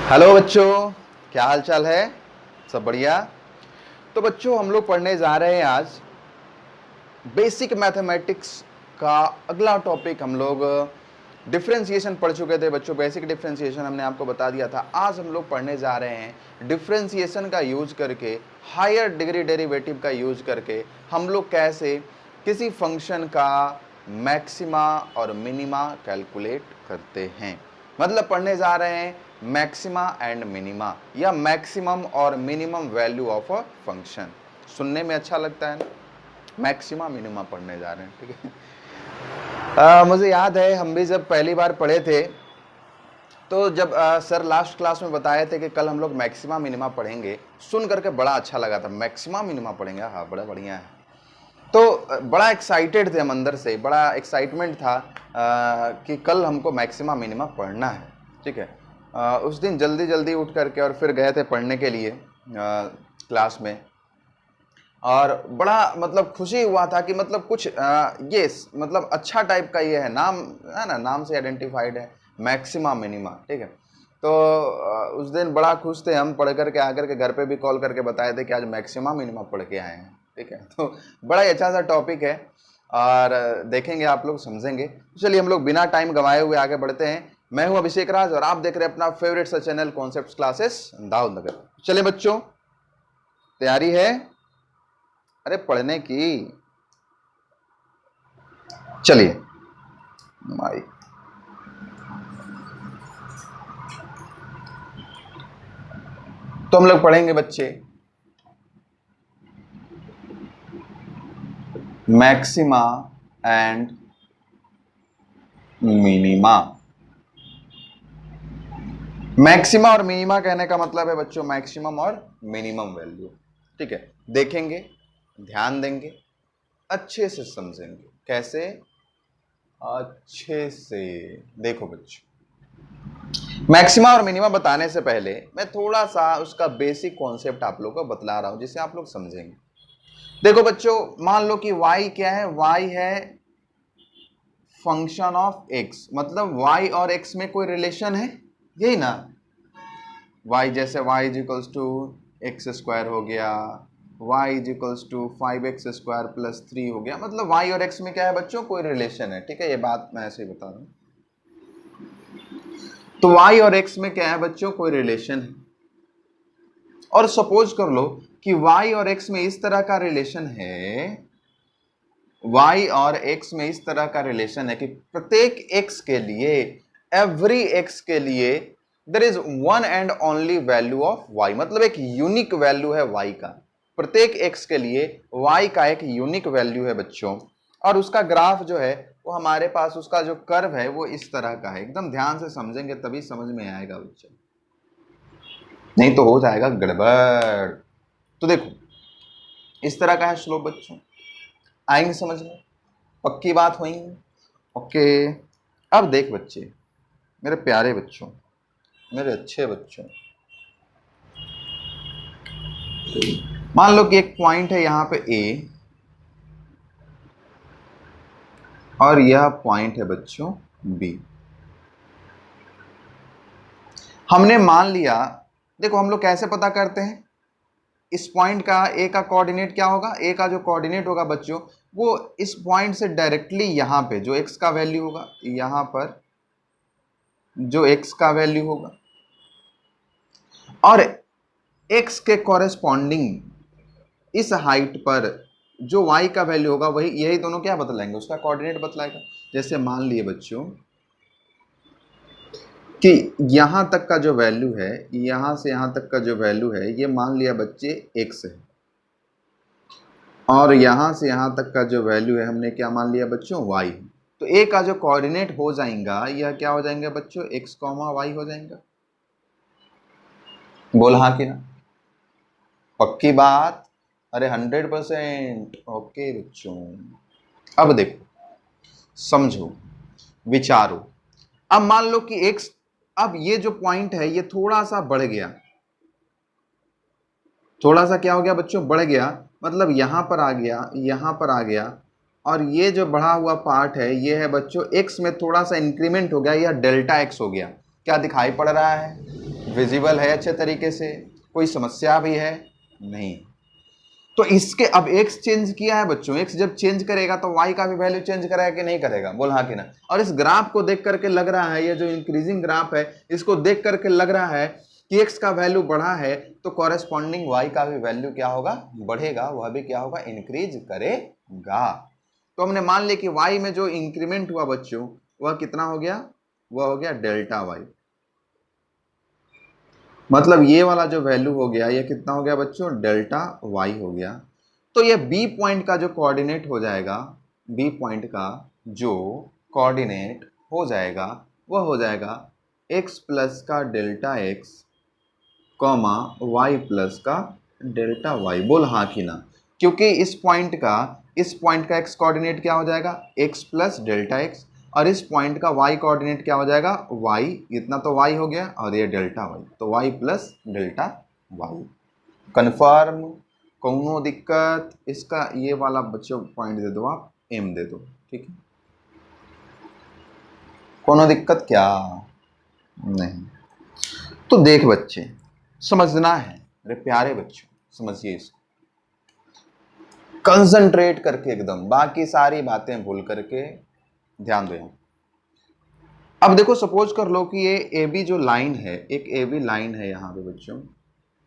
Hello बच्चों, क्या हाल चाल है? सब बढ़िया। तो बच्चों, हम लोग पढ़ने जा रहे हैं आज बेसिक मैथमेटिक्स का अगला टॉपिक। हम लोग डिफरेंशिएशन पढ़ चुके थे बच्चों। बेसिक डिफरेंशिएशन हमने आपको बता दिया था। आज हम लोग पढ़ने जा रहे हैं डिफरेंशिएशन का यूज करके, हायर डिग्री डेरिवेटिव का यूज करके हम लोग कैसे किसी फंक्शन का मैक्सिमा और मिनिमा कैलकुलेट करते हैं। मतलब पढ़ने जा रहे हैं मैक्सिमा एंड मिनिमा, या मैक्सिमम और minimum value of a function. सुनने में अच्छा लगता है ना, मैक्सिमा मिनिमा पढ़ने जा रहे हैं, ठीक है। मुझे याद है हम भी जब पहली बार पढ़े थे तो जब सर लास्ट क्लास में बताए थे कि कल हम लोग मैक्सिमा मिनिमा पढ़ेंगे, सुन करके बड़ा अच्छा लगा था। मैक्सिमा मिनिमा पढ़ेंगे, हाँ बड़ा बढ़िया है। तो बड़ा एक्साइटेड थे हम, अंदर से बड़ा एक्साइटमेंट था कि कल हमको मैक्सिमा मिनिमा पढ़ना है, ठीक है। उस दिन जल्दी जल्दी उठ करके और फिर गए थे पढ़ने के लिए क्लास में, और बड़ा मतलब खुशी हुआ था कि मतलब कुछ ये मतलब अच्छा टाइप का ये है, नाम है ना, नाम से आइडेंटिफाइड है मैक्सिमा मिनिमा, ठीक है। तो उस दिन बड़ा खुश थे हम, पढ़ करके आकर के घर पे भी कॉल करके बताए थे कि आज मैक्सिमा मिनिमा पढ़ के आए हैं, ठीक है। तो बड़ा ही अच्छा सा टॉपिक है और देखेंगे आप लोग समझेंगे। तो चलिए हम लोग बिना टाइम गंवाए हुए आगे बढ़ते हैं। मैं हूं अभिषेक राज और आप देख रहे हैं अपना फेवरेट सा चैनल कॉन्सेप्ट क्लासेस दाऊद नगर। चलिए बच्चों, तैयारी है? अरे पढ़ने की। चलिए माई तो हम लोग पढ़ेंगे बच्चे मैक्सिमा एंड मिनिमा। मैक्सिमा और मिनिमा कहने का मतलब है बच्चों मैक्सिमम और मिनिमम वैल्यू, ठीक है। देखेंगे, ध्यान देंगे, अच्छे से समझेंगे। कैसे? अच्छे से देखो बच्चों, मैक्सिमा और मिनिमा बताने से पहले मैं थोड़ा सा उसका बेसिक कॉन्सेप्ट आप लोगों को बतला रहा हूं जिसे आप लोग समझेंगे। देखो बच्चों, मान लो कि y क्या है? y है फंक्शन ऑफ x। मतलब y और x में कोई रिलेशन है, यही ना। y जैसे y is equals to x square हो गया, y is equals to 5x square plus 3 हो गया। मतलब y और x में क्या है बच्चों? कोई रिलेशन है, ठीक है। ये बात मैं ऐसे ही बता रहा हूं। तो y और x में क्या है बच्चों? कोई रिलेशन है। और सपोज कर लो कि y और x में इस तरह का रिलेशन है, y और x में इस तरह का रिलेशन है कि प्रत्येक x के लिए, एवरी x के लिए there is one and only value of y। मतलब एक यूनिक वैल्यू है y का। प्रत्येक x के लिए y का एक यूनिक वैल्यू है बच्चों। और उसका ग्राफ जो है वो हमारे पास, उसका जो कर्व है वो इस तरह का है। एकदम ध्यान से समझेंगे तभी समझ में आएगा बच्चों, नहीं तो हो जाएगा गड़बड़। तो देखो, इस तरह का है स्लोप बच्चों। आएंगे समझ में? पक्की बात होगी? ओके। अब देख बच्चे, मेरे प्यारे बच्चों, मेरे अच्छे बच्चों, मान लो कि एक पॉइंट है यहां पे ए, और यह पॉइंट है बच्चों बी। हमने मान लिया, देखो हम लोग कैसे पता करते हैं इस पॉइंट का ए का कोऑर्डिनेट क्या होगा? ए का जो कोऑर्डिनेट होगा बच्चों, वो इस पॉइंट से डायरेक्टली यहां पे जो एक्स का वैल्यू होगा, यहां पर जो एक्स का वैल्यू होगा, और एक्स के कॉरेस्पॉन्डिंग इस हाइट पर जो y का वैल्यू होगा, वही यही दोनों क्या बतलाएंगे? उसका कोऑर्डिनेट बतलाएगा। जैसे मान लिए बच्चों कि यहां तक का जो वैल्यू है, यहां से यहां तक का जो वैल्यू है, ये मान लिया बच्चे x है, और यहां से यहां तक का जो वैल्यू है हमने क्या मान लिया बच्चों? y। तो a का जो कोऑर्डिनेट हो जाएगा, यह क्या हो जाएंगे बच्चों? x, y हो जाएगा। बोल हाँ कि ना? पक्की बात? अरे 100%। ओके बच्चों, अब देखो, समझो, विचारो। अब मान लो कि x, अब ये जो पॉइंट है ये थोड़ा सा बढ़ गया। थोड़ा सा क्या हो गया बच्चों? बढ़ गया। मतलब यहां पर आ गया, यहां पर आ गया, और ये जो बढ़ा हुआ पार्ट है ये है बच्चों x में थोड़ा सा इंक्रीमेंट हो गया, या डेल्टा x हो गया। क्या दिखाई पड़ रहा है? विजिबल है अच्छे तरीके से, कोई समस्या भी है नहीं। तो इसके अब x चेंज किया है बच्चों, x जब चेंज करेगा तो y का भी वैल्यू चेंज करेगा कि नहीं करेगा, बोल हाँ कि ना। और इस ग्राफ को देख करके लग रहा है, ये जो इंक्रीजिंग ग्राफ है इसको देख करके लग रहा है कि x का वैल्यू बढ़ा है तो कॉरेस्पॉन्डिंग y का भी वैल्यू क्या होगा, बढ़ेगा, वह भी क्या होगा, इंक्रीज करेगा। तो हमने मान लिया कि y में जो इंक्रीमेंट हुआ बच्चों वह कितना हो गया, वह हो गया डेल्टा y। मतलब ये वाला जो वैल्यू हो गया ये कितना हो गया बच्चों, डेल्टा y हो गया। तो ये b पॉइंट का जो कोऑर्डिनेट हो जाएगा, b पॉइंट का जो कोऑर्डिनेट हो जाएगा वह हो जाएगा x प्लस का delta x comma y plus का डेल्टा y। बोल हाँ कि ना, क्योंकि इस पॉइंट का x कोऑर्डिनेट क्या हो जाएगा, x प्लस डेल्टा x, और इस पॉइंट का y कोऑर्डिनेट क्या हो जाएगा, y, इतना तो y हो गया और ये डेल्टा y, तो y plus delta y। Confirm, कोनो दिक्कत, इसका ये वाला बच्चों पॉइंट दे दो आप, m दे दो, ठीक है, कोनो दिक्कत क्या नहीं। तो देख बच्चे, समझना है मेरे प्यारे बच्चों, समझिए इसको कंसंट्रेट करके एकदम, बाकी सारी बातें भूल करके ध्यान दो। अब देखो सपोज कर लो कि ये ए बी जो लाइन है, एक ए बी लाइन है यहाँ पे बच्चों,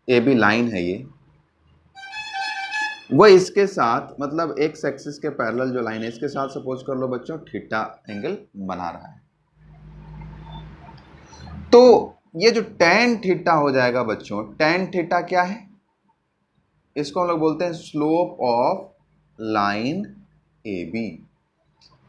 ए बी लाइन है ये, वो इसके साथ मतलब एक्स एक्सिस के पैरेलल जो लाइन है इसके साथ सपोज कर लो बच्चों थीटा एंगल बना रहा है। तो ये जो tan थीटा हो जाएगा बच्चों, tan थीटा क्या है, इसको हम लोग बोलते हैं slope of line A B.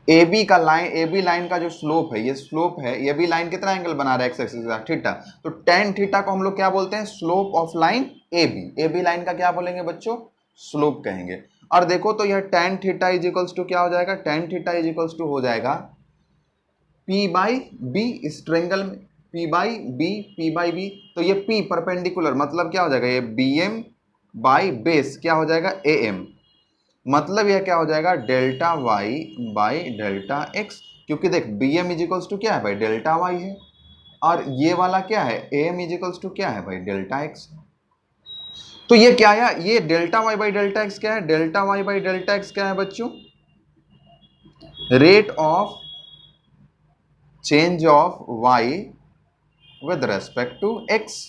A B का लाइन, ए बी लाइन का जो स्लोप है, ये स्लोप है, ये भी लाइन कितना एंगल बना रहा है एक्स एक्सिस के साथ, थीटा। तो tan थीटा को हम लोग क्या बोलते हैं, slope of line A B. A B line का क्या बोलेंगे बच्चों, स्लोप कहेंगे। और देखो तो यह tan theta is equals to क्या हो जाएगा, tan theta is equals to हो जाएगा P बाई बी, इस ट्रायंगल में P बाई बी, तो ये P परपेंडिकुलर मतलब क्या हो जाएगा, ये BM बाई बेस क्या हो जाएगा, AM, मतलब यह क्या हो जाएगा, delta y by delta x, क्योंकि देख bm इज इक्वल्स टू क्या है भाई, डेल्टा y है, और ये वाला क्या है, am इज इक्वल्स टू क्या है भाई, डेल्टा x। तो ये क्या है, ये delta y by delta x क्या है, delta y by delta x क्या है बच्चों, rate of change of y with respect to x।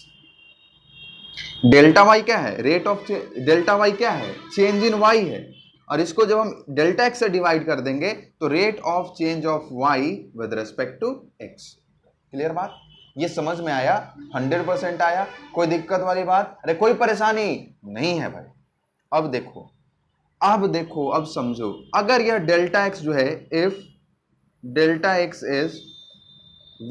Delta y क्या है, रेट ऑफ डेल्टा y क्या है, चेंज इन y है, और इसको जब हम डेल्टा x से डिवाइड कर देंगे तो rate of change of y with respect to x। Clear बात, ये समझ में आया, 100% आया, कोई दिक्कत वाली बात, अरे कोई परेशानी नहीं है भाई। अब देखो अब समझो, अगर यह डेल्टा x जो है, if delta x is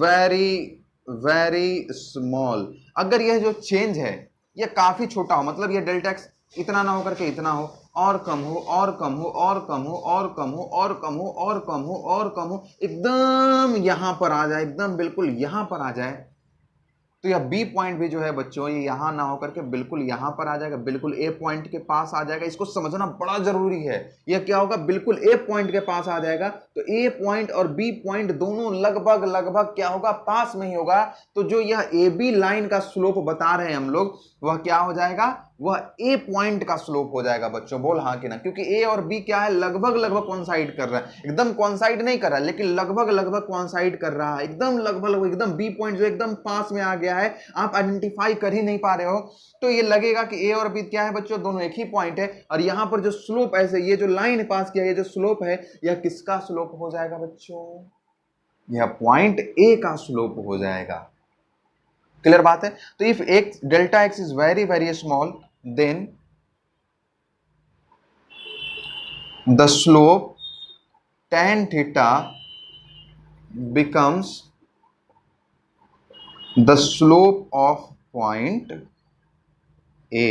very very small, अगर यह जो चेंज है यह काफी छोटा हो, मतलब यह डेल्टा एक्स इतना ना हो करके इतना हो, और कम हो और कम हो और कम हो और कम हो और कम हो और कम हो और कम हो, एकदम यहां पर आ जाए, एकदम बिल्कुल यहां पर आ जाए, तो यह बी पॉइंट भी जो है बच्चों ये यहां ना होकर के बिल्कुल यहां पर आ जाएगा, बिल्कुल ए पॉइंट के पास आ जाएगा। इसको समझना बड़ा जरूरी है, यह क्या होगा, बिल्कुल ए पॉइंट के पास आ जाएगा, तो ए पॉइंट और बी पॉइंट दोनों लगभग लगभग क्या होगा, पास में ही होगा। तो जो यह ए बी लाइन का स्लोप बता रहे हैं हम लोग, वह क्या हो जाएगा, वह ए पॉइंट का स्लोप हो जाएगा बच्चों, बोल हाँ कि ना, क्योंकि ए और बी क्या है, लगभग लगभग कॉन्साइड कर रहा है, एकदम कॉन्साइड नहीं कर रहा है लेकिन लगभग लगभग कॉन्साइड कर रहा है, एकदम लगभग एकदम बी पॉइंट जो एकदम पास में आ गया है, आप आइडेंटिफाई कर ही नहीं पा रहे हो, तो ये लगेगा कि ए और बी क्या है बच्चों, दोनों एक ही पॉइंट है। और यहां पर जो स्लोप ऐसे ये जो लाइन पास किया, ये जो स्लोप है यह किसका स्लोप हो जाएगा बच्चों, यह पॉइंट ए का स्लोप हो जाएगा। क्लियर बात है। तो if x delta x is very very small, then the slope tan theta becomes the slope of point A।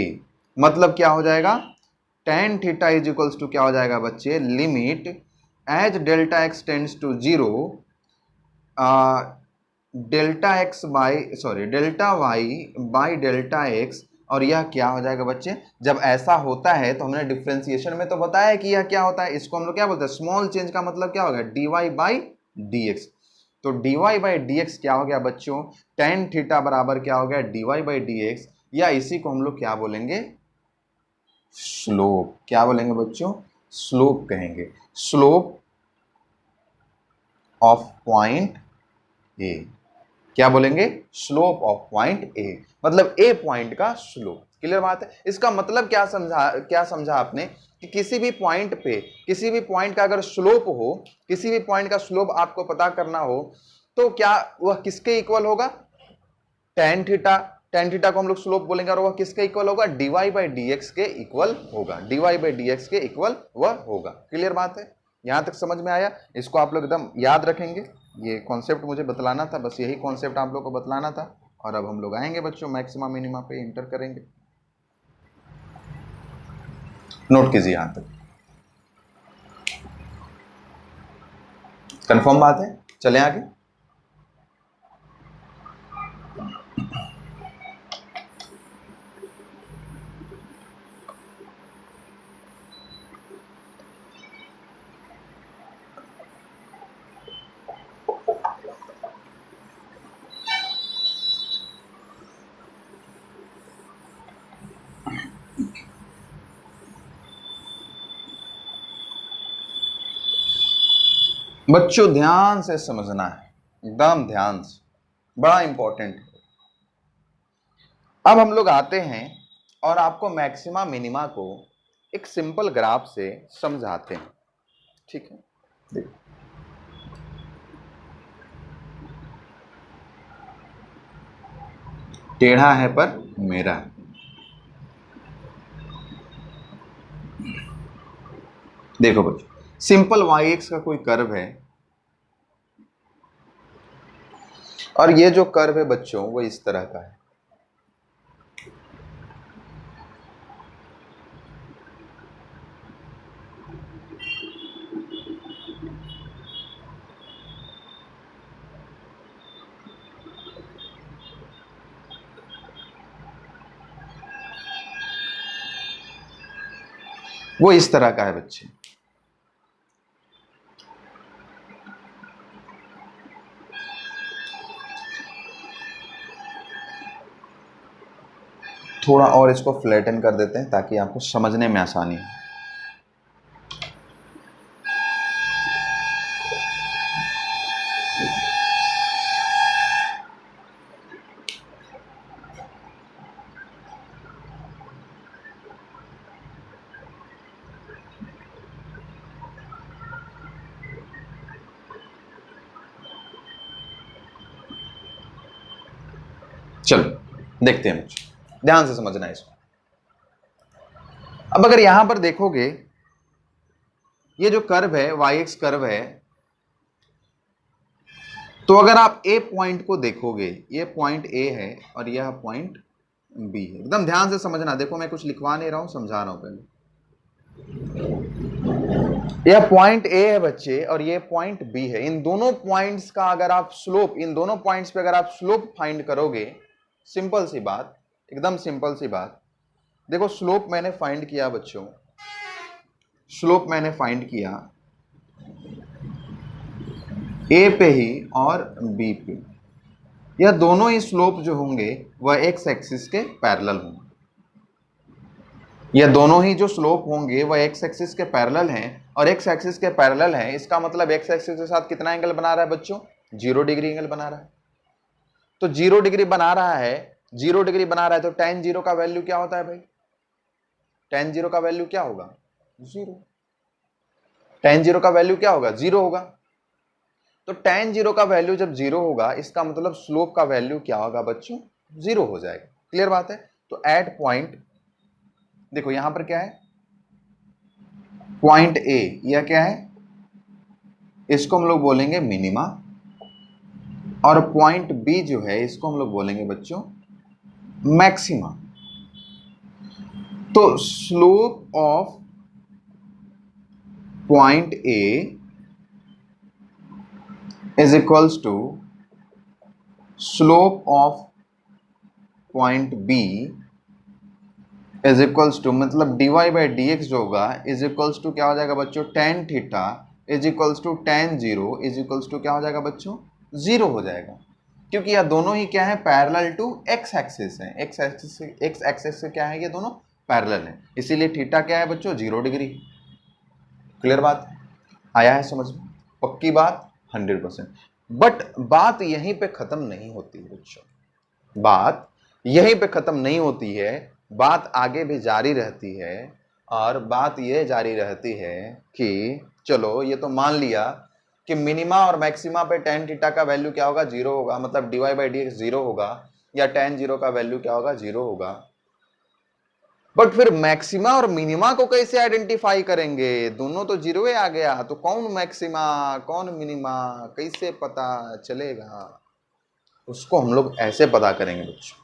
मतलब क्या हो जाएगा, tan theta is equals to क्या हो जाएगा बच्चे, limit as delta x tends to zero, delta x by delta y by delta x, और यह क्या हो जाएगा बच्चे, जब ऐसा होता है तो हमने डिफरेंशिएशन में तो बताया कि यह क्या होता है, इसको हम लोग क्या बोलते हैं, स्मॉल चेंज का मतलब क्या होगा, dy बाई dx। तो dy बाई dx क्या हो गया बच्चों, tan थीटा बराबर क्या हो गया, dy बाई dx, या इसी को हम लोग क्या बोलेंगे, स्लोप। क्या बोलेंगे बच्चों, स्लोप कहेंगे, स्लोप ऑफ पॉइंट ए। क्या बोलेंगे, स्लोप ऑफ पॉइंट ए, मतलब ए पॉइंट का स्लोप। क्लियर बात है। इसका मतलब क्या समझा आपने कि किसी भी पॉइंट पे, किसी भी पॉइंट का अगर स्लोप हो, किसी भी पॉइंट का स्लोप आपको पता करना हो, तो क्या वह किसके इक्वल होगा, tan थीटा। tan थीटा को हम लोग स्लोप बोलेंगे, और वह किसके इक्वल होगा, dy बाई dx के इक्वल होगा, dy बाई dx के इक्वल वह होगा। क्लियर बात है, यहां तक समझ में आया। इसको आप लोग एकदम याद रखेंगे, ये कॉन्सेप्ट मुझे बतलाना था, बस यही कॉन्सेप्ट आप लोग को बतलाना था। और अब हम लोग आएंगे बच्चों मैक्सिमा मिनिमा पे, इंटर करेंगे। नोट कीजिए यहां तक, कंफर्म बात है। चले आगे। बच्चों ध्यान से समझना है, एकदम ध्यान से, बड़ा इंपॉर्टेंट है। अब हम लोग आते हैं और आपको मैक्सिमा मिनिमा को एक सिंपल ग्राफ से समझाते हैं। ठीक है, देखो टेढ़ा है पर मेरा है। देखो बच्चों, सिंपल वाई एक्स का कोई कर्व है, और ये जो कर्व है बच्चों वो इस तरह का है। वो इस तरह का है बच्चे। थोड़ा और इसको फ्लैटन कर देते हैं ताकि आपको समझने में आसानी हो। चलो देखते हैं बच्चों, ध्यान से समझना है इसको। अब अगर यहां पर देखोगे, ये जो कर्व है वाई एक्स कर्व है, तो अगर आप ए पॉइंट को देखोगे, ये पॉइंट ए है और यह पॉइंट बी है। एकदम ध्यान से समझना, देखो मैं कुछ लिखवा नहीं रहा हूं, समझा रहा हूं पहले। यह पॉइंट ए है बच्चे और ये पॉइंट बी है। इन दोनों पॉइंट्स का अगर आप स्लोप, इन दोनों पॉइंट्स पे अगर आप स्लोप फाइंड करोगे, सिंपल सी बात, एकदम सिंपल सी बात। देखो स्लोप मैंने फाइंड किया बच्चों, स्लोप मैंने फाइंड किया ए पे ही और बी पे। यह दोनों ही स्लोप जो होंगे वह एक्स एक्सिस के पैरेलल होंगे। यह दोनों ही जो स्लोप होंगे वह एक्स एक्सिस के पैरेलल हैं, और एक्स एक्सिस के पैरेलल हैं, इसका मतलब एक्स एक्सिस के साथ कितना एंगल बना रहा है बच्चों, 0 डिग्री एंगल बना रहा है। तो 0 डिग्री बना रहा है, 0 डिग्री बना रहा है, तो tan 0 का वैल्यू क्या होता है भाई, tan 0 का वैल्यू क्या होगा, 0। tan 0 का वैल्यू क्या होगा, 0 होगा। तो tan 0 का वैल्यू जब 0 होगा, इसका मतलब स्लोप का वैल्यू क्या होगा बच्चों, 0 हो जाएगा। क्लियर बात है। तो एट पॉइंट, देखो यहां पर क्या है, पॉइंट ए, यह क्या है, इसको हम लोग बोलेंगे मिनिमा, और पॉइंट बी जो है इसको हम लोग बोलेंगे बच्चों मैक्सिमा। तो slope of point A is equals to slope of point B is equals to, मतलब dy बाई डी एक्स जो होगा इज इक्वल्स टू क्या हो जाएगा बच्चों, tan theta is equals to tan 0 is equals to क्या हो जाएगा बच्चों, जीरो हो जाएगा, क्योंकि यह दोनों ही क्या है, पैरेलल टू एक्स एक्सिस है। एक्स एक्सिस से क्या है, ये दोनों पैरेलल है, इसीलिए थीटा क्या है बच्चों, 0 डिग्री। क्लियर बात आया है समझ में? पक्की बात 100%। बट बात यहीं पे खत्म नहीं होती है बच्चों, बात यहीं पे खत्म नहीं होती है, बात आगे भी जारी रहती है। और बात यह जारी रहती है कि चलो ये तो मान लिया कि मिनिमा और मैक्सिमा पे tan थीटा का वैल्यू क्या होगा, 0 होगा, मतलब dy/dx 0 होगा, या tan 0 का वैल्यू क्या होगा, 0 होगा। बट फिर मैक्सिमा और मिनिमा को कैसे आइडेंटिफाई करेंगे, दोनों तो 0 आ गया, तो कौन मैक्सिमा कौन मिनिमा कैसे पता चलेगा, उसको हम लोग ऐसे पता करेंगे बच्चों।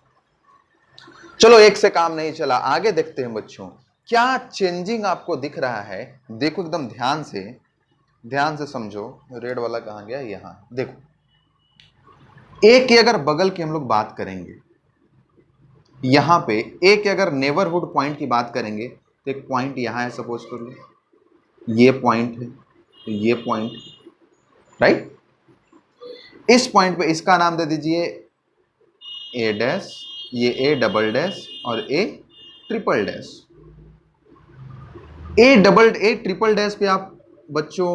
चलो एक से काम नहीं चला, आगे देखते हैं बच्चों क्या चेंजिंग आपको दिख रहा है। देखो एकदम ध्यान से समझो। रेड वाला कहां गया, यहां देखो। ए की अगर बगल की हम लोग बात करेंगे, यहां पे ए के अगर नेबरहुड पॉइंट की बात करेंगे, तो एक पॉइंट यहां है, सपोज करो ये पॉइंट है, तो ये पॉइंट, राइट। इस पॉइंट पे इसका नाम दे दीजिए ए डैश, ये ए डबल डैश और ए ट्रिपल डैश। ए ट्रिपल डैश पे आप बच्चों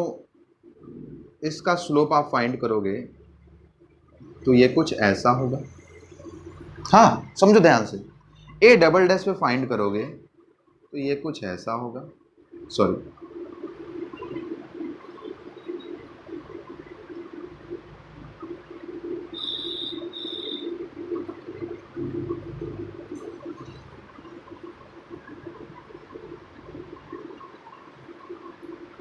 इसका स्लोप आप फाइंड करोगे तो ये कुछ ऐसा होगा। हाँ समझो ध्यान से, ए डबल डैश पे फाइंड करोगे तो ये कुछ ऐसा होगा। सॉरी,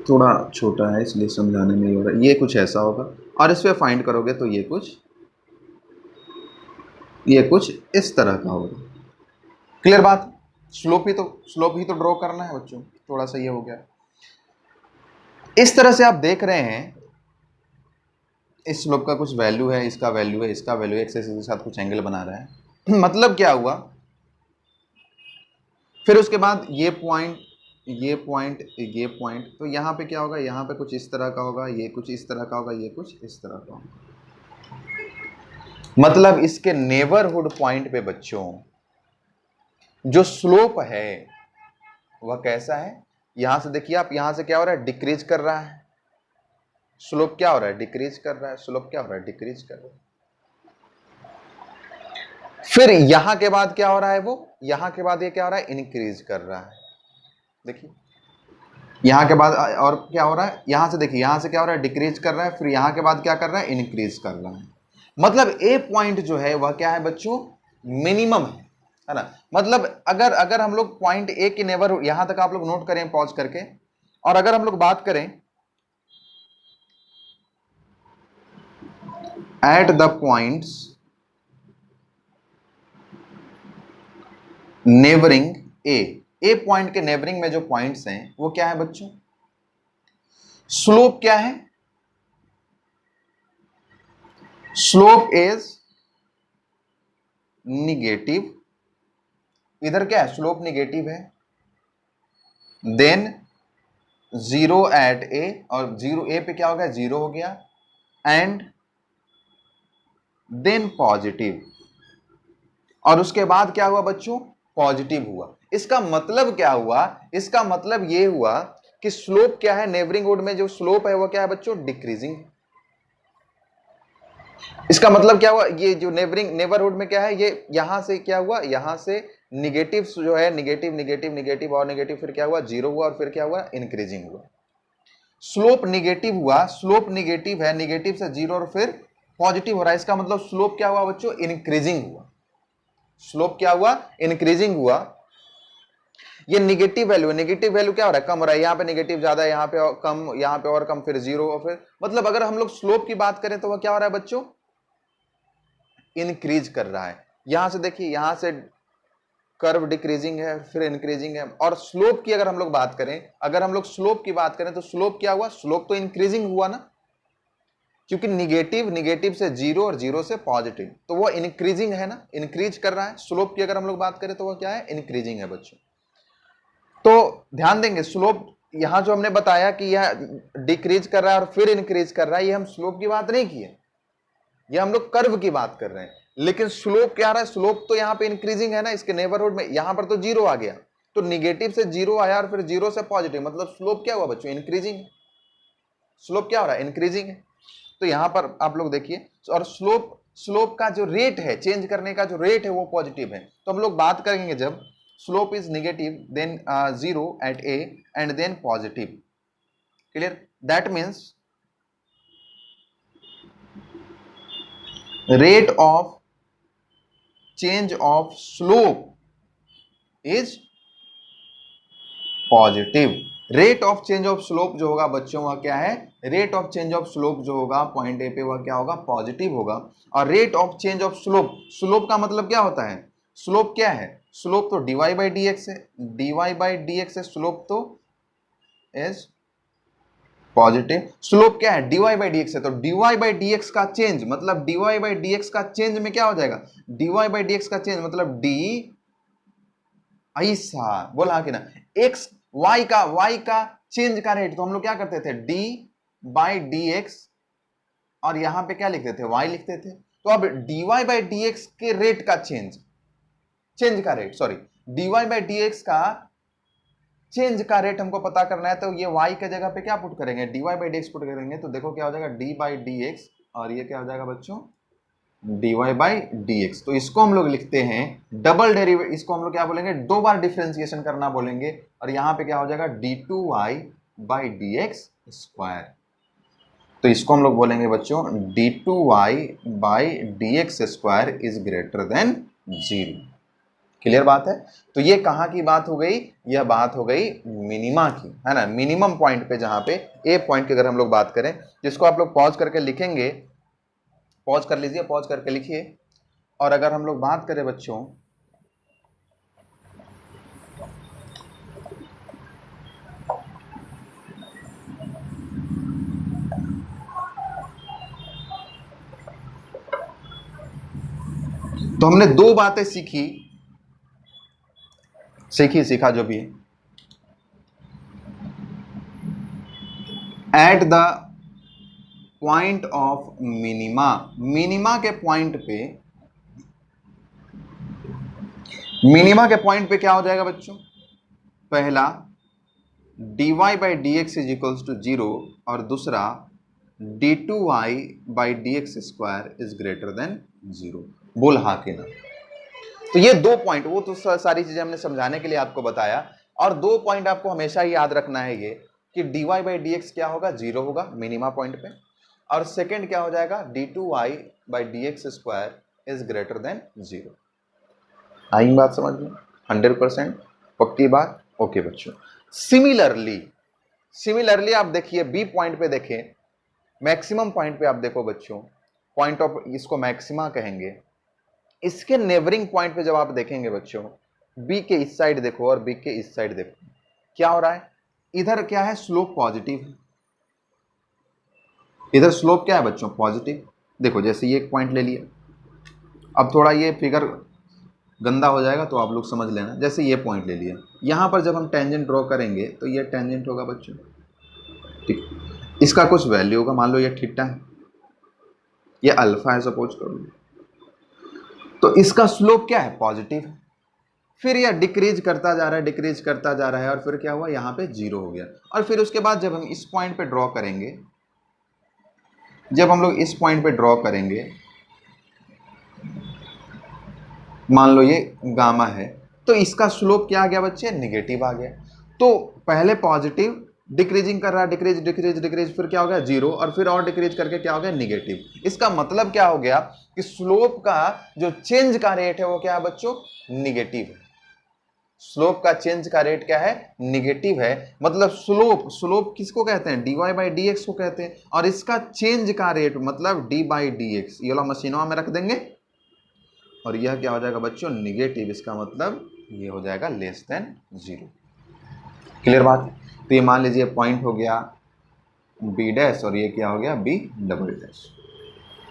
थोड़ा छोटा है इसलिए समझाने में ही हो रहा है। ये कुछ ऐसा होगा, और इस पे फाइंड करोगे तो ये कुछ इस तरह का होगा। क्लियर बात? स्लोप ही तो ड्रॉ करना है बच्चों, थोड़ा सा ये हो गया। इस तरह से आप देख रहे हैं, इस स्लोप का कुछ वैल्यू है, इसका वैल्यू है, इसका वैल्यू है, एक्स एक्सिस के साथ कुछ एंगल बना रहा है। मतलब क्या हुआ, फिर उसके बाद ये पॉइंट, ये पॉइंट, ये पॉइंट, तो यहां पे क्या होगा, यहां पे कुछ इस तरह का होगा, ये कुछ इस तरह का होगा, ये कुछ इस तरह का होगा। मतलब इसके नेबरहुड पॉइंट पे बच्चों जो स्लोप है वह कैसा है, यहां से देखिए आप, यहां से क्या हो रहा है, डिक्रीज कर रहा है। स्लोप क्या हो रहा है, डिक्रीज कर रहा है। स्लोप क्या हो रहा है, डिक्रीज कर रहा है। फिर यहां के बाद क्या हो रहा है, वो यहां के बाद ये क्या हो रहा है, इंक्रीज कर रहा है। देखिए यहां के बाद और क्या हो रहा है, यहां से देखिए, यहां से क्या हो रहा है, डिक्रीज कर रहा है, फिर यहां के बाद क्या कर रहा है, इंक्रीज कर रहा है। मतलब ए पॉइंट जो है वह क्या है बच्चों, मिनिमम है ना। मतलब अगर अगर हम लोग पॉइंट ए के नेबर, यहां तक आप लोग नोट करें पॉज करके, और अगर हम लोग बात करें at the points neighbouring A point के नेबरिंग में जो पॉइंट्स हैं वो क्या है बच्चों, स्लोप क्या है, स्लोप इज निगेटिव। इधर क्या है, स्लोप निगेटिव है। देन 0 एट ए, और 0 ए पे क्या हो गया, 0 हो गया, एंड देन पॉजिटिव, और उसके बाद क्या हुआ बच्चों, पॉजिटिव हुआ। इसका मतलब क्या हुआ, इसका मतलब ये हुआ कि स्लोप क्या है, नेबरिंग हुड में जो स्लोप है वो क्या है बच्चों, डिक्रीजिंग। इसका मतलब क्या हुआ, ये जो नेबरहुड में क्या है, ये यहां से क्या हुआ, यहां से निगेटिव जो है, निगेटिव निगेटिव निगेटिव और निगेटिव, फिर क्या हुआ, 0 हुआ, और फिर क्या हुआ, इंक्रीजिंग हुआ। स्लोप निगेटिव हुआ, स्लोप निगेटिव है, निगेटिव से 0 और फिर पॉजिटिव हो रहा है। इसका मतलब स्लोप क्या हुआ बच्चों, इंक्रीजिंग हुआ। स्लोप क्या हुआ, इंक्रीजिंग हुआ। ये निगेटिव वैल्यू क्या हो रहा है, कम हो रहा है। यहाँ पे निगेटिव ज्यादा है, यहाँ पे और कम, यहाँ पे और कम, फिर 0, और फिर मतलब अगर हम लोग स्लोप की बात करें तो वह क्या हो रहा है बच्चों, इंक्रीज कर रहा है। यहां से देखिए, यहां से कर्व डिक्रीजिंग है, फिर इंक्रीजिंग है। और स्लोप की अगर हम लोग बात करें, अगर हम लोग स्लोप की बात करें तो स्लोप क्या हुआ, स्लोप तो इंक्रीजिंग हुआ ना, क्योंकि निगेटिव से 0 और 0 से पॉजिटिव, तो वो इंक्रीजिंग है ना, इंक्रीज कर रहा है। स्लोप की अगर हम लोग बात करें तो वो क्या है, इंक्रीजिंग है बच्चों। तो ध्यान देंगे, स्लोप यहां जो हमने बताया कि यह डिक्रीज कर रहा है और फिर इंक्रीज कर रहा है, ये हम स्लोप की बात नहीं की है। ये हम लोग कर्व की बात कर रहे हैं, लेकिन स्लोप क्या आ रहा है, स्लोप तो यहाँ पे इंक्रीजिंग है ना, इसके नेबरहुड में, यहां पर तो जीरो आ गया, तो निगेटिव से जीरो आया और फिर जीरो से पॉजिटिव, मतलब स्लोप क्या हुआ बच्चों, इंक्रीजिंग है। स्लोप क्या हो रहा है, इंक्रीजिंग है। तो यहां पर आप लोग देखिए, और स्लोप स्लोप का जो रेट है, चेंज करने का जो रेट है वो पॉजिटिव है। तो हम लोग बात करेंगे जब slope is negative then zero at A and then positive, clear, that means rate of change of slope is positive. Rate of change of slope जो होगा बच्चों वह क्या है, rate of change of slope जो होगा पॉइंट ए पे वह क्या होगा, पॉजिटिव होगा। और rate of change of slope, slope का मतलब क्या होता है, स्लोप क्या है, स्लोप तो dy बाई डी एक्स है, dy बाई डी एक्स है, स्लोप तो इज पॉजिटिव। स्लोप क्या है, dy बाई डी एक्स है, तो dy बाई डी एक्स का चेंज मतलब dy बाई डी एक्स का चेंज में क्या हो जाएगा, dy बाई डी एक्स का चेंज मतलब d, ऐसा बोला कि ना, x y का चेंज का रेट, तो हम लोग क्या करते थे, d बाई डी एक्स, और यहां पे क्या लिखते थे, y लिखते थे। तो अब dy बाई डी एक्स के रेट का चेंज का rate, sorry, dy by d x का चेंज का रेट हमको पता करना है, तो ये y के जगह पे क्या पुट करेंगे, dy by d x put करेंगे, तो देखो क्या हो जाएगा, d बाई डी एक्स, और ये क्या हो जाएगा बच्चों, dy बाई डी एक्स। तो इसको हम लोग लिखते हैं डबल डेरिवेटिव, इसको हम लोग क्या बोलेंगे, दो बार डिफरेंशिएशन करना बोलेंगे, और यहां पे क्या हो जाएगा, d2y by d x square. तो इसको हम लोग बोलेंगे बच्चों d2y by d x square is greater than 0। Clear बात है। तो ये कहां की बात हो गई, यह बात हो गई मिनिमा की, है ना, मिनिमम पॉइंट पे, जहां पे ए पॉइंट की अगर हम लोग बात करें, जिसको आप लोग पॉज करके लिखेंगे, पॉज कर लीजिए, पॉज करके लिखिए। और अगर हम लोग बात करें बच्चों, तो हमने दो बातें सीखा जो भी, at the point of minima, minima के पॉइंट पे, मिनिमा के पॉइंट पे क्या हो जाएगा बच्चों, पहला dy by d x is equals to 0, और दूसरा d2y by d x square is greater than 0। बोल हाँ के ना। तो ये दो पॉइंट, वो तो सारी चीजें हमने समझाने के लिए आपको बताया, और दो पॉइंट आपको हमेशा ही याद रखना है ये, कि dy बाई डी एक्स क्या होगा, 0 होगा मिनिमा पॉइंट पे, और सेकंड क्या हो जाएगा, d2y by d x square is greater than 0। आई बात समझ में, 100% पक्की बात, ओके बच्चों। सिमिलरली आप देखिए बी पॉइंट पे देखें, मैक्सिमम पॉइंट पे आप देखो बच्चों, पॉइंट ऑफ, इसको मैक्सिमा कहेंगे, इसके नेबरिंग पॉइंट पे जब आप देखेंगे बच्चों, बी के इस साइड देखो और बी के इस साइड देखो, क्या हो रहा है, इधर क्या है, स्लोप पॉजिटिव है, इधर स्लोप क्या है बच्चों, पॉजिटिव। देखो जैसे ये एक पॉइंट ले लिया, अब थोड़ा ये फिगर गंदा हो जाएगा तो आप लोग समझ लेना, जैसे ये पॉइंट ले लिया, यहां पर जब हम टेंजेंट ड्रॉ करेंगे तो ये टेंजेंट होगा बच्चों, ठीक, इसका कुछ वैल्यू होगा, मान लो ये थीटा है, ये अल्फा है सपोज करो, तो इसका स्लोप क्या है, पॉजिटिव है। फिर यह डिक्रीज करता जा रहा है, डिक्रीज करता जा रहा है, और फिर क्या हुआ, यहां पे 0 हो गया। और फिर उसके बाद जब हम इस पॉइंट पे ड्रॉ करेंगे, जब हम लोग इस पॉइंट पे ड्रॉ करेंगे, मान लो ये गामा है, तो इसका स्लोप क्या आ गया बच्चे, नेगेटिव आ गया। तो पहले पॉजिटिव, डिक्रीजिंग कर रहा है, डिक्रीज डिक्रीज डिक्रीज, फिर क्या हो गया 0, और फिर और डिक्रीज करके क्या हो गया, निगेटिव। इसका मतलब क्या हो गया कि स्लोप का जो चेंज का रेट है वो क्या है बच्चों, निगेटिव है। स्लोप का चेंज का रेट क्या है, निगेटिव है। मतलब स्लोप किसको कहते हैं, dy बाई डी एक्स को कहते हैं, और इसका चेंज का रेट मतलब d बाई डी एक्स, ये वाला मशीनों में रख देंगे, और यह क्या हो जाएगा बच्चों, निगेटिव। इसका मतलब ये हो जाएगा लेस देन 0। क्लियर बात। तो ये मान लीजिए पॉइंट हो गया बी डैश, और ये क्या हो गया, बी डबल डैश।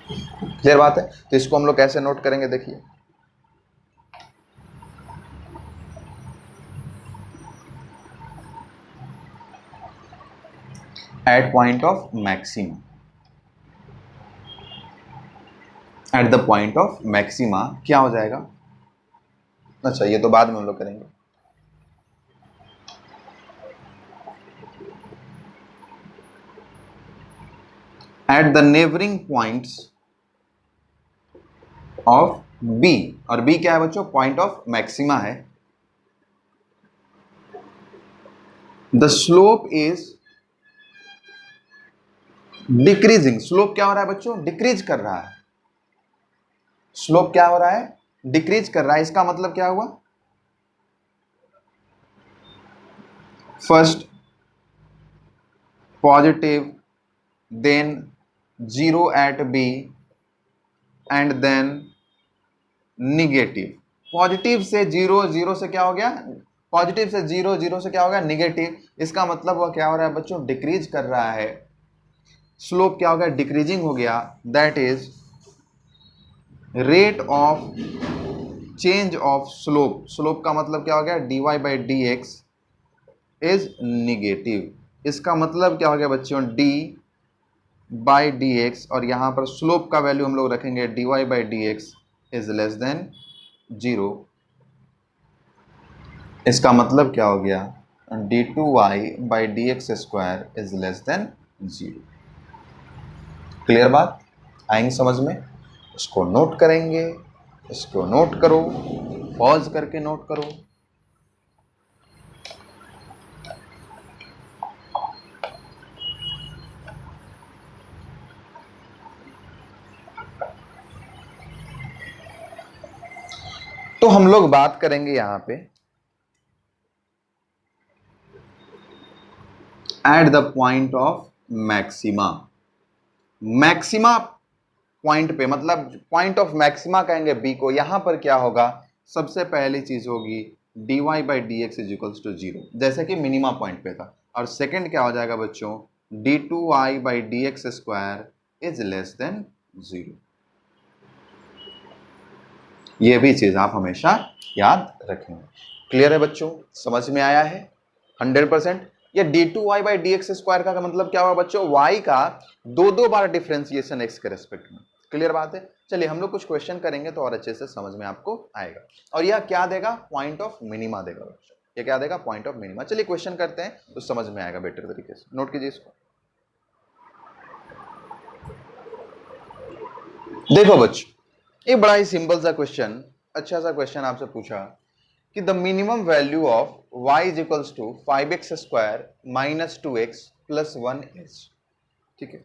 क्लियर बात है। तो इसको हम लोग कैसे नोट करेंगे, देखिए, at point of maximum, at the point of maxima क्या हो जाएगा? अच्छा, ये तो बाद में हम लोग करेंगे। At the neighbouring points of B, और बी क्या है बच्चों? पॉइंट ऑफ मैक्सिमा है। The slope is decreasing. Slope क्या हो रहा है बच्चों? डिक्रीज कर रहा है। स्लोप क्या हो रहा है? डिक्रीज कर रहा है। इसका मतलब क्या हुआ? First positive, then zero at B, and then negative. Positive से जीरो, जीरो से क्या हो गया? पॉजिटिव से जीरो, जीरो से क्या हो गया? निगेटिव। इसका मतलब वह क्या हो रहा है बच्चों? डिक्रीज कर रहा है। स्लोप क्या हो गया? डिक्रीजिंग हो गया। That is rate of change of slope. Slope का मतलब क्या हो गया? dy by d x is negative. इसका मतलब क्या हो गया बच्चों? d बाई डी एक्स, और यहां पर स्लोप का वैल्यू हम लोग रखेंगे dy by d x is less than zero. इसका मतलब क्या हो गया? D two y by d x square is less than zero. Clear बात? आएंगे समझ में? इसको नोट करेंगे, इसको नोट करो, पॉज करके नोट करो। तो हम लोग बात करेंगे यहां पे eight the point of maxima. Maxima point पे, मतलब पॉइंट ऑफ मैक्सिमा कहेंगे बी को। यहां पर क्या होगा? सबसे पहली चीज होगी dy by d x is equals to zero, जैसे कि मिनिमा पॉइंट पे था। और सेकंड क्या हो जाएगा बच्चों? D two y by d x square is less than zero. ये भी चीज आप हमेशा याद रखेंगे। क्लियर है बच्चों? समझ में आया है 100%? ये d two y by d x square का मतलब क्या हुआ बच्चों? y का दो बार डिफ्रेंसिएशन x के रेस्पेक्ट में। क्लियर बात है? चलिए हम लोग कुछ क्वेश्चन करेंगे तो और अच्छे से समझ में आपको आएगा। और यह क्या देगा? पॉइंट ऑफ मिनिमा देगा बच्चों। ये क्या देगा? Point of minima. चलिए क्वेश्चन करते हैं तो समझ में आएगा बेटर तरीके से। नोट कीजिए इसको। देखो बच्चों, ये बड़ा ही सिंपल सा क्वेश्चन, अच्छा सा क्वेश्चन आपसे पूछा कि the minimum value of y is equals to 5x square minus 2x plus 1 ठीक है।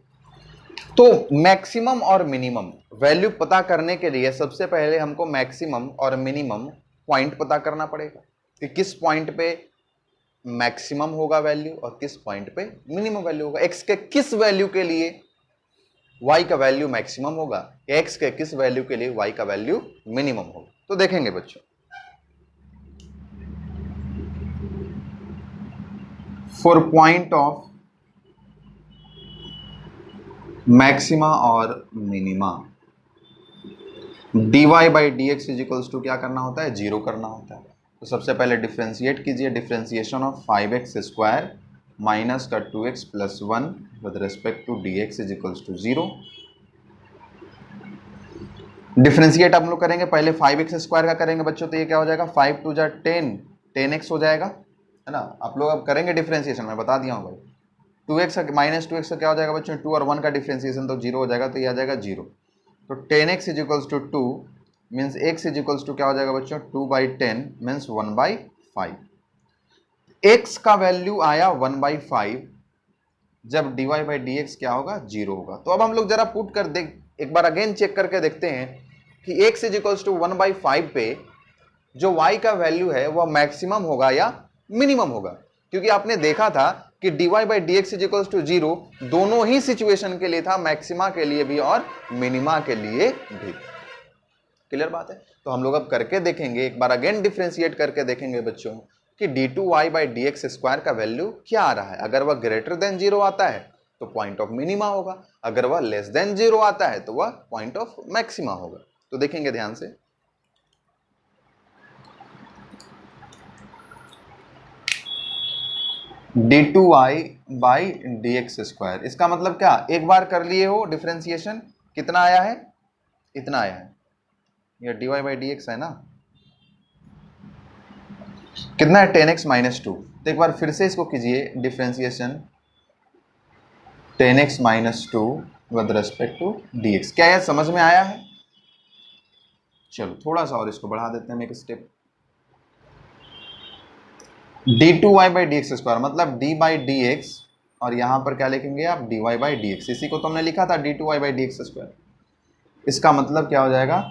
तो मैक्सिमम और मिनिमम वैल्यू पता करने के लिए सबसे पहले हमको मैक्सिमम और मिनिमम पॉइंट पता करना पड़ेगा कि किस पॉइंट पे मैक्सिमम होगा वैल्यू और किस पॉइंट पे मिनिमम वैल्यू होगा। x के किस वैल्यू के लिए y का वैल्यू मैक्सिमम होगा, x के किस वैल्यू के लिए y का वैल्यू मिनिमम होगा। तो देखेंगे बच्चों, फॉर पॉइंट ऑफ मैक्सिमा और minima dy by d x is equals to क्या करना होता है? जीरो करना होता है। तो सबसे पहले डिफ्रेंशिएट कीजिए। Differentiation of 5x square minus का 2x plus 1 with respect to dx is equals to zero. Differentiate हम लोग करेंगे, पहले 5x स्क्वायर का करेंगे बच्चों, तो ये क्या हो जाएगा? 5 टू जा 10, 10x हो जाएगा, है ना। आप लोग अब करेंगे डिफ्रेंशिएशन, मैं बता दिया हूँ भाई। 2x माइनस 2x का क्या हो जाएगा बच्चों? 2 और 1 का डिफ्रेंशिएशन तो जीरो हो जाएगा, तो ये आ जाएगा जीरो। तो 10x is equals to 2 means x is equals to क्या हो जाएगा बच्चों? 2 बाई 10 मीन्स 1 बाई 5। x का वैल्यू आया 1 बाई 5 जब dy बाई डी एक्स क्या होगा? जीरो होगा। तो अब हम लोग जरा पुट कर देख, एक बार अगेन चेक करके देखते हैं कि x is equals to 1 by 5 पे जो y का वैल्यू है वह मैक्सिमम होगा या मिनिमम होगा। क्योंकि आपने देखा था कि dy by d x is equals to zero दोनों ही सिचुएशन के लिए था, मैक्सिमा के लिए भी और मिनिमा के लिए भी। क्लियर बात है? तो हम लोग अब करके देखेंगे, एक बार अगेन डिफ्रेंशिएट करके देखेंगे बच्चों कि d two y by d x square का वैल्यू क्या आ रहा है। अगर वह ग्रेटर देन जीरो आता है तो पॉइंट ऑफ मिनिमा होगा, अगर वह लेस देन जीरो आता है तो वह पॉइंट ऑफ मैक्सिमा होगा। तो देखेंगे ध्यान से। D two y by d x square, इसका मतलब क्या? एक बार कर लिए हो डिफ्रेंशिएशन, कितना आया है? इतना आया है, ये dy बाई डी एक्स है ना, कितना है 10x माइनस टू। तो एक बार फिर से इसको कीजिए differentiation 10x minus two with respect to dx। क्या यह समझ में आया है? चलो थोड़ा सा और इसको बढ़ा देते हैं एक step. d2y by d x square मतलब d बाई डी एक्स, और यहां पर क्या लिखेंगे आप dy बाई डी एक्स। इसी को तो हमने लिखा था d2y by d x square. इसका मतलब क्या हो जाएगा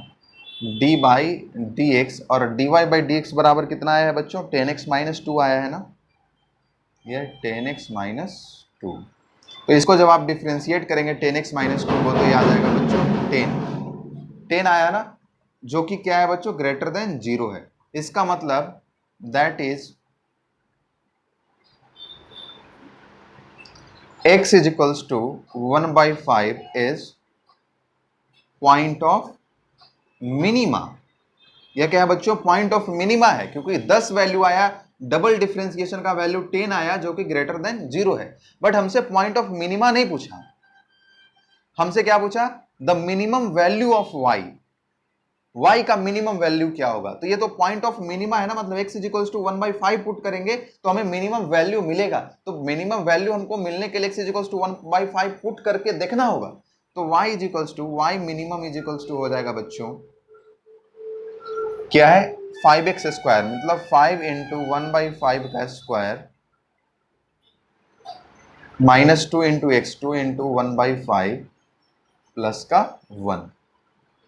d बाई डी एक्स, और dy बाई डी एक्स बराबर कितना आया है बच्चों 10x माइनस टू आया है ना, यह 10x माइनस टू। तो इसको जब आप डिफ्रेंशिएट करेंगे 10x माइनस टू को, तो ये आ जाएगा बच्चों 10 आया ना, जो कि क्या है बच्चों ग्रेटर देन 0 है। इसका मतलब that is x is equals to 1/5 is point of minima. यह क्या है बच्चों पॉइंट ऑफ मिनिमा है, क्योंकि 10 वैल्यू आया, डबल डिफरेंशिएशन का वैल्यू 10 आया जो कि ग्रेटर देन 0 है। बट हमसे पॉइंट ऑफ मिनिमा नहीं पूछा, हमसे क्या पूछा the minimum value of y का मिनिमम वैल्यू क्या होगा। तो ये तो पॉइंट ऑफ मिनिमा है ना, मतलब x is equals to 1/5 put करेंगे तो हमें मिनिमम वैल्यू मिलेगा। तो मिनिमम वैल्यू हमको मिलने के लिए x is equals to 1/5 put करके देखना होगा। तो y is equals to y minimum is equals to हो जाएगा बच्चों क्या है 5x स्क्वायर, मतलब 5 इंटू 1/5 का square minus 2 into x 2 into 1/5 plus का 1,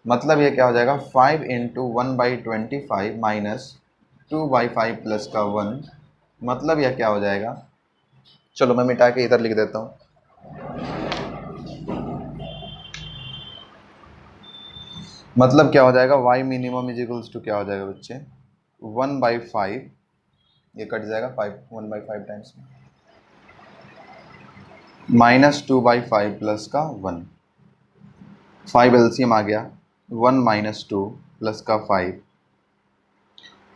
मतलब ये क्या हो जाएगा 5 इंटू 1/25 माइनस 2/5 प्लस का 1, मतलब यह क्या हो जाएगा, चलो मैं मिटा के इधर लिख देता हूं, मतलब क्या हो जाएगा y minimum is equals to क्या हो जाएगा बच्चे 1/5, ये कट जाएगा 1/5 टाइम्स में माइनस 2/5 प्लस का 1, 5 एलसीएम आ गया 1 माइनस 2 प्लस का 5,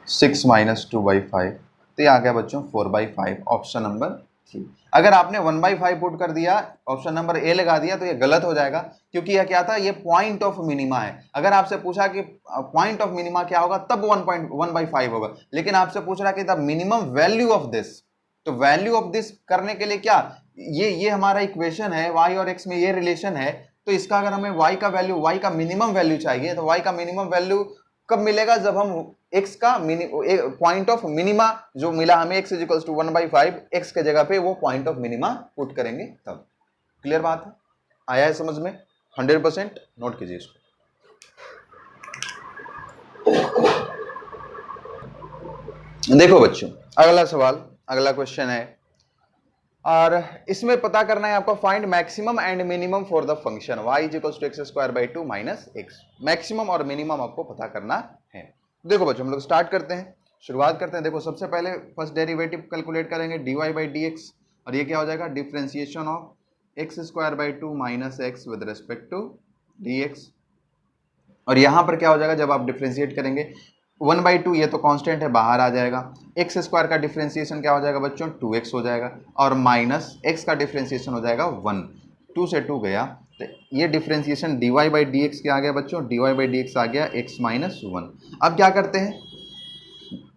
6 माइनस 2/5, तो ये आ गया बच्चों 4/5, ऑप्शन नंबर 3। अगर आपने 1/5 पुट कर दिया ऑप्शन नंबर ए लगा दिया तो ये गलत हो जाएगा, क्योंकि यह क्या था ये पॉइंट ऑफ मिनिमा है। अगर आपसे पूछा कि पॉइंट ऑफ मिनिमा क्या होगा तब 1/5 होगा, लेकिन आपसे पूछ रहा कि the minimum value of this, तो वैल्यू ऑफ दिस करने के लिए क्या ये हमारा इक्वेशन है, y और x में ये रिलेशन है, तो इसका अगर हमें y का वैल्यू y का मिनिमम वैल्यू चाहिए तो y का मिनिमम वैल्यू कब मिलेगा जब हम x का पॉइंट ऑफ मिनिमा जो मिला हमें x is equals to 1/5, x के जगह पे वो पॉइंट ऑफ मिनिमा पुट करेंगे तब। क्लियर बात है, आया है समझ में 100%? नोट कीजिए इसको। देखो बच्चों अगला सवाल, अगला क्वेश्चन है, और इसमें पता करना है आपको find maximum and minimum for the function y is equals to x square by 2 minus x. Maximum और मिनिमम आपको पता करना है। देखो बच्चों हम लोग स्टार्ट करते हैं, शुरुआत करते हैं। देखो सबसे पहले फर्स्ट डेरिवेटिव कैलकुलेट करेंगे dy बाई डी एक्स, और ये क्या हो जाएगा differentiation of x square by 2 minus x with respect to d x. और यहां पर क्या हो जाएगा जब आप डिफ्रेंशिएट करेंगे 1/2, ये तो कांस्टेंट है बाहर आ जाएगा, एक्स स्क्वायर का डिफ्रेंशिएशन क्या हो जाएगा बच्चों 2x हो जाएगा, और माइनस एक्स का डिफ्रेंशिएशन हो जाएगा 1, 2 से 2 गया, तो ये differentiation dy by d x क्या आ गया बच्चों dy बाई डी एक्स आ गया x माइनस 1। अब क्या करते हैं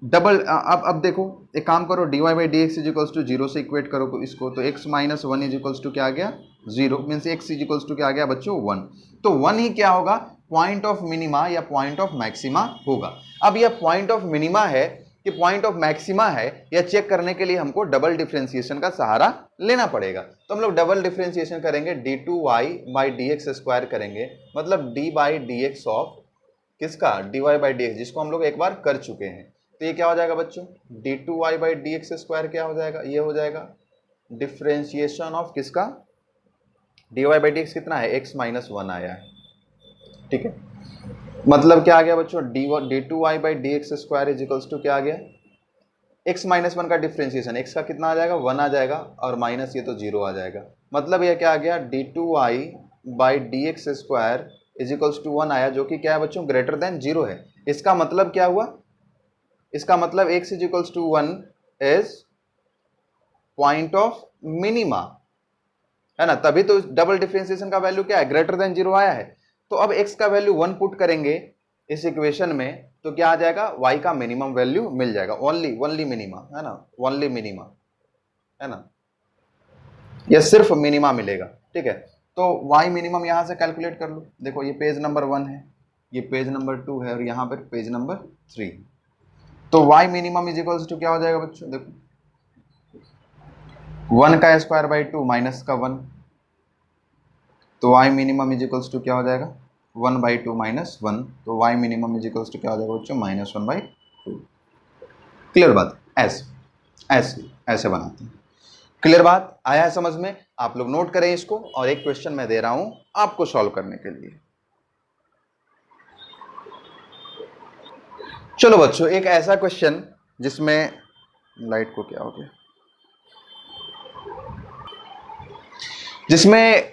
डबल, अब देखो एक काम करो dy by d x is equals to 0 से इक्वेट करो इसको, तो x minus 1 is equals to क्या आ गया 0, means x is equals to क्या आ गया बच्चों 1। तो 1 ही क्या होगा पॉइंट ऑफ मिनिमा या पॉइंट ऑफ मैक्सिमा होगा। अब यह पॉइंट ऑफ मिनिमा है कि पॉइंट ऑफ मैक्सिमा है, यह चेक करने के लिए हमको डबल डिफरेंशिएशन का सहारा लेना पड़ेगा। तो हम लोग डबल डिफरेंशिएशन करेंगे d2y by d x square करेंगे, मतलब d by d x of किसका dy बाई डी एक्स, जिसको हम लोग एक बार कर चुके हैं। तो ये क्या हो जाएगा बच्चों d2y by d x square क्या हो जाएगा, ये हो जाएगा डिफरेंशिएशन ऑफ किसका dy बाई डी एक्स कितना है x माइनस 1 आया है, ठीक है। मतलब क्या आ गया बच्चों d2y by d x square is equals to क्या आ गया x माइनस 1 का डिफरेंशिएशन, x का कितना आ जाएगा 1 आ जाएगा, और माइनस ये तो 0 आ जाएगा, मतलब ये क्या आ गया d2y by d x square is equals to 1 आया, जो कि क्या है बच्चों ग्रेटर देन 0 है। इसका मतलब क्या हुआ, इसका मतलब x is equals to 1 is point of minima, है ना, तभी तो डबल डिफरेंशिएशन का वैल्यू क्या है ग्रेटर देन 0 आया है। तो अब x का वैल्यू 1 पुट करेंगे इस इक्वेशन में तो क्या आ जाएगा, y का मिनिमम वैल्यू मिल जाएगा, ओनली मिनिमा, है ना, ओनली मिनिमा, है ना, या सिर्फ मिनिमा मिलेगा। ठीक है, तो y मिनिमम यहां से कैलकुलेट कर लो। देखो ये पेज नंबर 1 है, ये पेज नंबर 2 है और यहाँ पर पेज नंबर 3। तो y minimum is equals to क्या हो जाएगा बच्चों, देखो 1 का स्क्वायर बाई 2 माइनस का 1, तो y minimum is equals to क्या हो जाएगा 1 बाई 2 माइनस 1, तो y minimum is equals to क्या हो जाएगा बच्चों -1 बाई 2। क्लियर बात, ऐसे ऐसे ऐसे बनाते हैं। क्लियर बात, आया है समझ में? आप लोग नोट करें इसको, और एक क्वेश्चन मैं दे रहा हूं आपको सॉल्व करने के लिए। चलो बच्चों, एक ऐसा क्वेश्चन जिसमें लाइट को क्या हो गया, जिसमें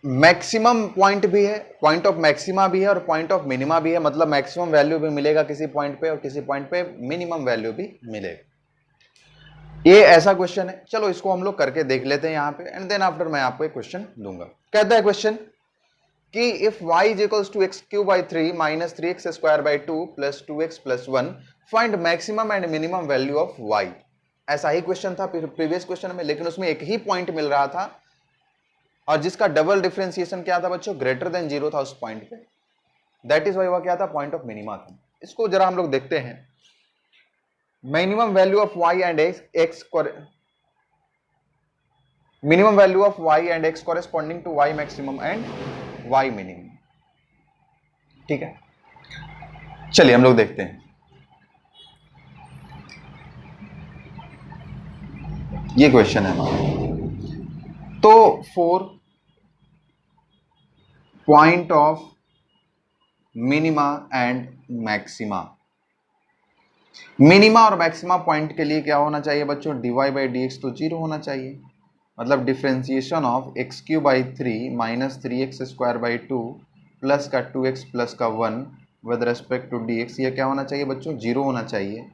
मैक्सिमम पॉइंट भी है, पॉइंट ऑफ मैक्सिमा भी है और पॉइंट ऑफ मिनिमा भी है, मतलब मैक्सिमम वैल्यू भी मिलेगा किसी पॉइंट पे और किसी पॉइंट पे मिनिमम वैल्यू भी मिलेगा। ये ऐसा क्वेश्चन है, चलो इसको हम लोग करके देख लेते हैं यहाँ पे, एंड देन आफ्टर मैं आपको एक क्वेश्चन दूंगा। कहता है क्वेश्चन कि if y is equals to x cube by 3 minus 3x square by 2 plus 2x plus 1 find maximum and minimum value of y। ऐसा ही क्वेश्चन था प्रीवियस क्वेश्चन में, लेकिन उसमें एक ही पॉइंट मिल रहा था और जिसका डबल डिफरेंशिएशन क्या था बच्चों, ग्रेटर देन 0 था उस पॉइंट पे, दैट इज वाई वह क्या था, पॉइंट ऑफ मिनिमा था। इसको जरा हम लोग देखते हैं। Minimum value of y and x minimum value of y and x corresponding to y maximum and y minimum. ठीक है, चलिए हम लोग देखते हैं। ये क्वेश्चन है हमारा। तो 4 point of minima and maxima, minima और मैक्सिमा पॉइंट के लिए क्या होना चाहिए बच्चों, dy बाई डी एक्स तो 0 होना चाहिए, मतलब differentiation of x cube by 3 minus 3x square by 2 plus का 2x प्लस का 1 विद रेस्पेक्ट टू dx, ये क्या होना चाहिए बच्चों, 0 होना चाहिए।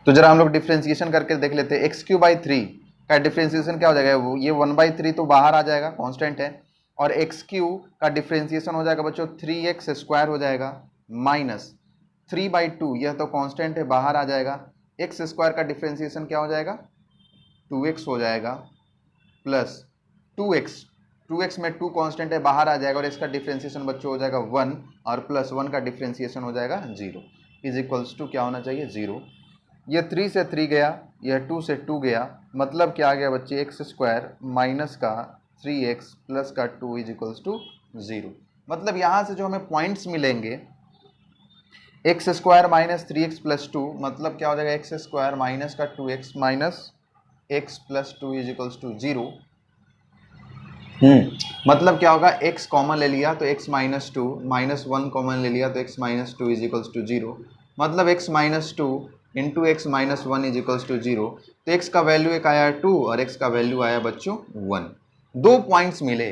तो जरा हम लोग डिफ्रेंसिएशन करके देख लेते हैं। एक्स क्यूब बाई 3 का डिफ्रेंसिएशन क्या हो जाएगा, वो ये 1/3 तो बाहर आ जाएगा, कांस्टेंट है, और एक्स क्यूब का डिफ्रेंसिएशन हो जाएगा बच्चों 3x स्क्वायर हो जाएगा माइनस 3/2, यह तो कांस्टेंट है बाहर आ जाएगा, एक्स स्क्वायर का डिफ्रेंसिएशन क्या हो जाएगा 2x हो जाएगा प्लस 2x में 2 कांस्टेंट है बाहर आ जाएगा, और इसका डिफ्रेंसिएशन बच्चों हो जाएगा 1 और प्लस 1 का डिफ्रेंसिएशन हो जाएगा 0 इज इक्वल्स टू क्या होना चाहिए 0। ये 3 से 3 गया, यह 2 से 2 गया, मतलब क्या आ गया बच्चे एक्स स्क्वायर माइनस का 3x प्लस का 2 इज इक्वल्स टू 0। मतलब यहाँ से जो हमें पॉइंट्स मिलेंगे x square minus 3x plus 2, मतलब क्या हो जाएगा एक्स स्क्वायर माइनस का 2x minus x plus 2 is equals to 0। मतलब क्या होगा, x कॉमन ले लिया तो x माइनस 2, माइनस 1 कॉमन ले लिया तो x minus 2 is equals to 0, मतलब x minus 2 into x minus 1 is equals to 0। तो x का वैल्यू एक आया 2 और x का वैल्यू आया बच्चों 1। दो पॉइंट्स मिले,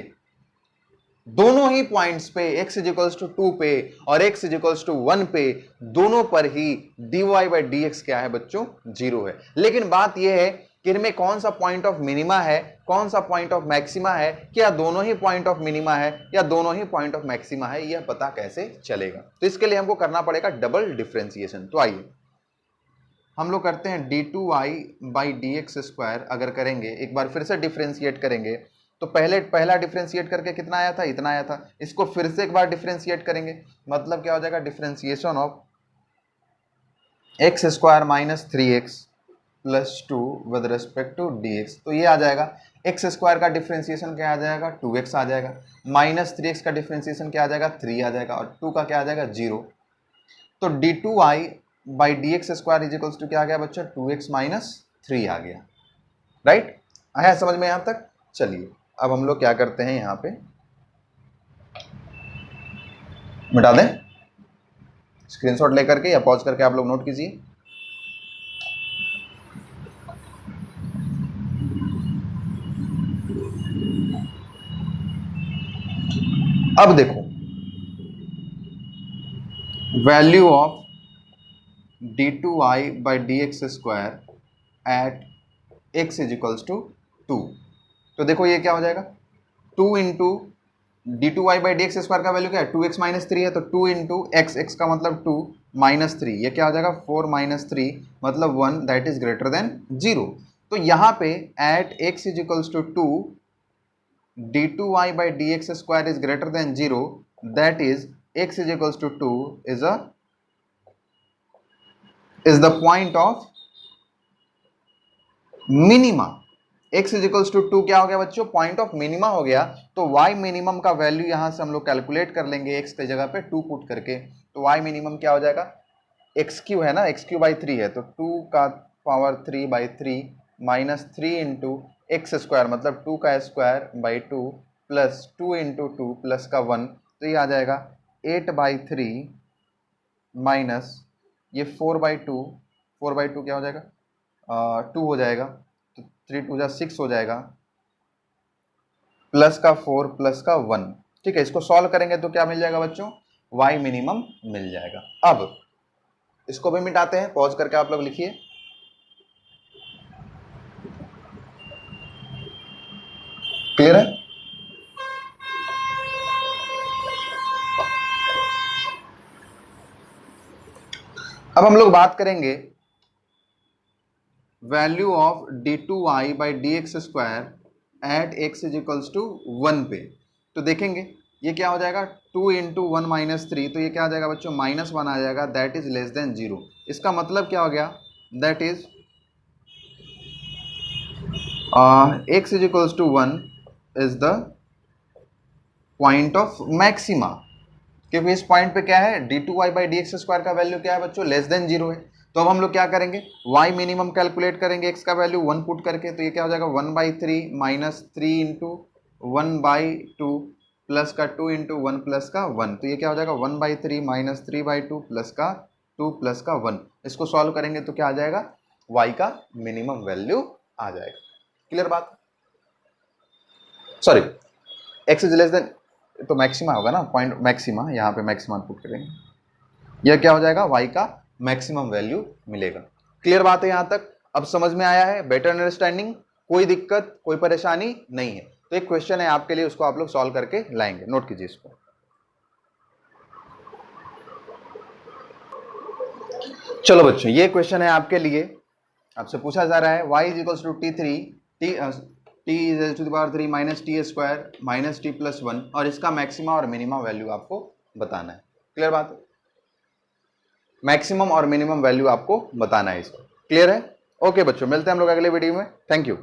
दोनों ही पॉइंट्स पे x इज इक्वल्स टू 2 पे और x इज इक्वल्स टू 1 पे, दोनों पर ही dy बाई डी एक्स क्या है बच्चों 0 है। लेकिन बात यह है कि इनमें कौन सा पॉइंट ऑफ मिनिमा है, कौन सा पॉइंट ऑफ मैक्सिमा है, क्या दोनों ही पॉइंट ऑफ मिनिमा है या दोनों ही पॉइंट ऑफ मैक्सिमा है, यह पता कैसे चलेगा। तो इसके लिए हमको करना पड़ेगा डबल डिफरेंशिएशन। तो आइए हम लोग करते हैं d2y by d x square. अगर करेंगे एक बार फिर से डिफरेंशिएट करेंगे तो पहला डिफरेंशिएट करके कितना आया था, इतना आया था, इसको फिर से एक बार डिफरेंशिएट करेंगे, मतलब क्या हो जाएगा differentiation of x square minus 3x plus 2 with respect to dx। तो ये आ जाएगा एक्स स्क्वायर का डिफरेंशिएशन क्या आ जाएगा 2x आ जाएगा, माइनस 3x का डिफरेंशिएशन क्या आ जाएगा 3 आ जाएगा, और 2 का क्या आ जाएगा 0। तो d2y by d x square is equals to क्या आ गया बच्चों 2x माइनस 3 आ गया। राइट, आया समझ में यहां तक? चलिए अब हम लोग क्या करते हैं, यहां पे मिटा दें स्क्रीनशॉट लेकर के या पॉज करके आप लोग नोट कीजिए। अब देखो value of d2y by d x square at x is equals to 2। तो देखो ये क्या हो जाएगा 2 into d two y by d x square का वैल्यू क्या है, 2x माइनस थ्री है, तो 2 इंटू एक्स, एक्स का मतलब 2 माइनस थ्री, ये क्या हो जाएगा 4 माइनस थ्री मतलब 1 दैट इज ग्रेटर देन 0। तो यहाँ पे at x is equals to 2 d two y by d x square is greater than 0, that is x is equals to 2 is the point of minima. x is equals to 2 क्या हो गया बच्चों, point of minima हो गया। तो y minimum का value यहां से हम लोग कैलकुलेट कर लेंगे x की जगह पे 2 पुट करके। तो y मिनिमम क्या हो जाएगा, एक्स क्यू है ना, एक्स क्यू बाई 3 है, तो 2 का power 3 by 3 minus 3 into x square मतलब 2 का square by 2 plus 2 into 2 plus का 1, तो ये आ जाएगा 8 बाई 3 माइनस ये 4 बाई 2, 4 बाई 2 क्या हो जाएगा 2 हो जाएगा, तो 3 2 जा 6 हो जाएगा, प्लस का 4 प्लस का 1। ठीक है, इसको सॉल्व करेंगे तो क्या मिल जाएगा बच्चों, y मिनिमम मिल जाएगा। अब इसको भी मिटाते हैं, पॉज करके आप लोग लिखिए। क्लियर है? अब हम लोग बात करेंगे value of d two y by d x square at x is equals to 1 पे। तो देखेंगे ये क्या हो जाएगा 2 इंटू 1 माइनस 3, तो ये क्या आ जाएगा बच्चों -1 आ जाएगा, दैट इज लेस देन 0। इसका मतलब क्या हो गया, that is x is equals to 1 is the point of maxima, क्योंकि इस पॉइंट पे क्या है d two y by d x square का वैल्यू क्या है बच्चों, लेस देन 0 है। तो अब हम लोग क्या करेंगे, y मिनिमम कैलकुलेट करेंगे x का वैल्यू 1 पुट करके, तो ये क्या हो जाएगा 1 by 3 minus 3 into 1 by 2 plus का 2 इंटू 1 प्लस का 1, तो ये क्या हो जाएगा 1 बाई 3 माइनस 3 बाई 2 प्लस का 2 प्लस का 1। इसको सॉल्व करेंगे तो क्या आ जाएगा, y का मिनिमम वैल्यू आ जाएगा। क्लियर बात, sorry x is less then, तो मैक्सिमा होगा ना, पॉइंट मैक्सिमा, यहाँ पे मैक्सिमा पुट करेंगे, यह क्या हो जाएगा y का मैक्सिमम वैल्यू मिलेगा। क्लियर बात है यहाँ तक, अब समझ में आया है, बेटर अंडरस्टैंडिंग, कोई दिक्कत कोई परेशानी नहीं है। तो एक क्वेश्चन है आपके लिए, उसको आप लोग सॉल्व करके लाएंगे, नोट कीजिए इसको। चलो बच्चों, ये क्वेश्चन है आपके लिए, आपसे पूछा जा रहा है y is equals to t is to the power 3 minus t square minus t plus 1, और इसका मैक्सिमा और मिनिमम वैल्यू आपको बताना है। क्लियर बात है, मैक्सिमम और मिनिमम वैल्यू आपको बताना है इसको। क्लियर है? ओके बच्चों, मिलते हैं हम लोग अगले वीडियो में। Thank you.